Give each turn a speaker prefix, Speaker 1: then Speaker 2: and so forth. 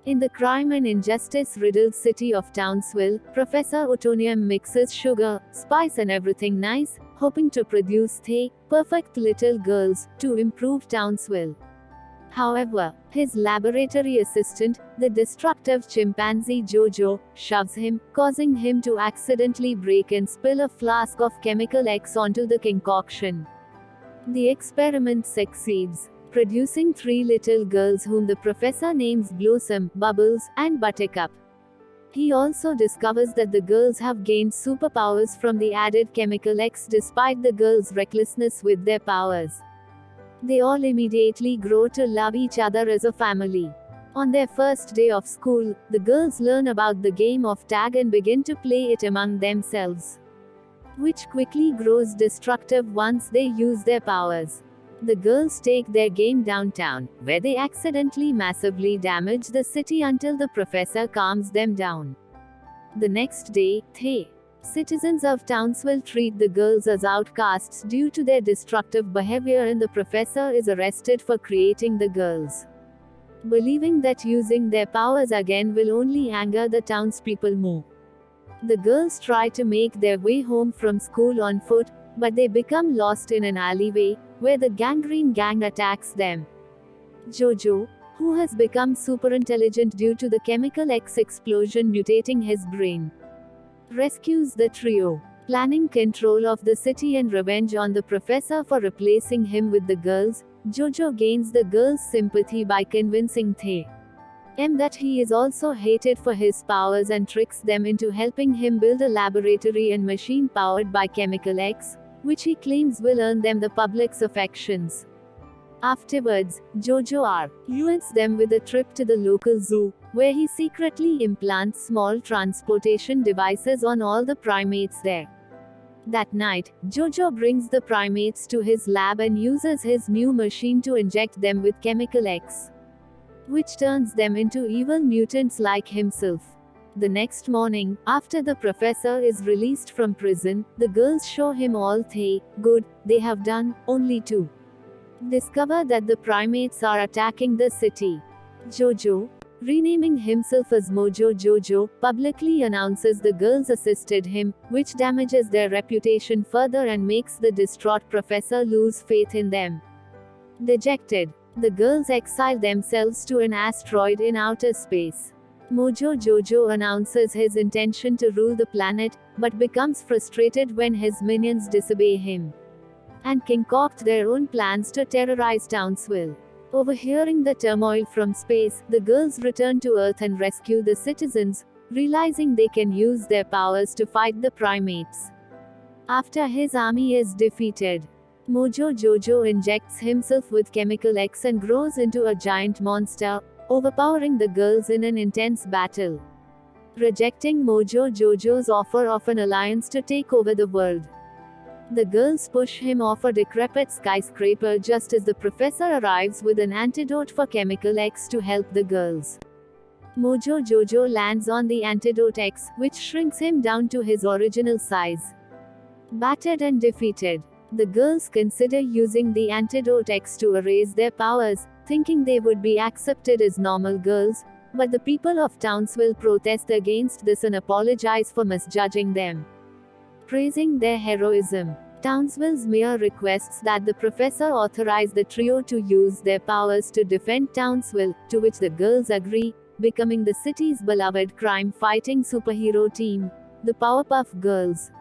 Speaker 1: In the crime and injustice-riddled city of Townsville, Professor Otonium mixes sugar, spice and everything nice, hoping to produce perfect little girls, to improve Townsville. However, his laboratory assistant, the destructive chimpanzee Jojo, shoves him, causing him to accidentally break and spill a flask of chemical X onto the concoction. The experiment succeeds, producing 3 little girls whom the professor names Blossom, Bubbles, and Buttercup. He also discovers that the girls have gained superpowers from the added chemical X despite the girls' recklessness with their powers. They all immediately grow to love each other as a family. On their first day of school, the girls learn about the game of tag and begin to play it among themselves, which quickly grows destructive once they use their powers. The girls take their game downtown, where they accidentally massively damage the city until the professor calms them down. The next day, citizens of Townsville treat the girls as outcasts due to their destructive behavior, and the professor is arrested for creating the girls, believing that using their powers again will only anger the townspeople more. The girls try to make their way home from school on foot, but they become lost in an alleyway, where the Gangrene Gang attacks them. Jojo, who has become super intelligent due to the chemical X explosion mutating his brain, rescues the trio, planning control of the city and revenge on the professor for replacing him with the girls. Jojo gains the girls' sympathy by convincing them that he is also hated for his powers and tricks them into helping him build a laboratory and machine powered by chemical X, which he claims will earn them the public's affections. Afterwards, Jojo ruins them with a trip to the local zoo, where he secretly implants small transportation devices on all the primates there. That night, Jojo brings the primates to his lab and uses his new machine to inject them with chemical X, which turns them into evil mutants like himself. The next morning, after the professor is released from prison, the girls show him all good they have done, only to discover that the primates are attacking the city. Jojo, renaming himself as Mojo Jojo, publicly announces the girls assisted him, which damages their reputation further and makes the distraught professor lose faith in them. Dejected, the girls exile themselves to an asteroid in outer space. Mojo Jojo announces his intention to rule the planet, but becomes frustrated when his minions disobey him and concoct their own plans to terrorize Townsville. Overhearing the turmoil from space, the girls return to Earth and rescue the citizens, realizing they can use their powers to fight the primates. After his army is defeated, Mojo Jojo injects himself with chemical X and grows into a giant monster, overpowering the girls in an intense battle. Rejecting Mojo Jojo's offer of an alliance to take over the world, the girls push him off a decrepit skyscraper just as the professor arrives with an antidote for chemical X to help the girls. Mojo Jojo lands on the antidote X, which shrinks him down to his original size. Battered and defeated, the girls consider using the antidote X to erase their powers, thinking they would be accepted as normal girls, but the people of Townsville protest against this and apologize for misjudging them, praising their heroism. Townsville's mayor requests that the professor authorize the trio to use their powers to defend Townsville, to which the girls agree, becoming the city's beloved crime-fighting superhero team, the Powerpuff Girls.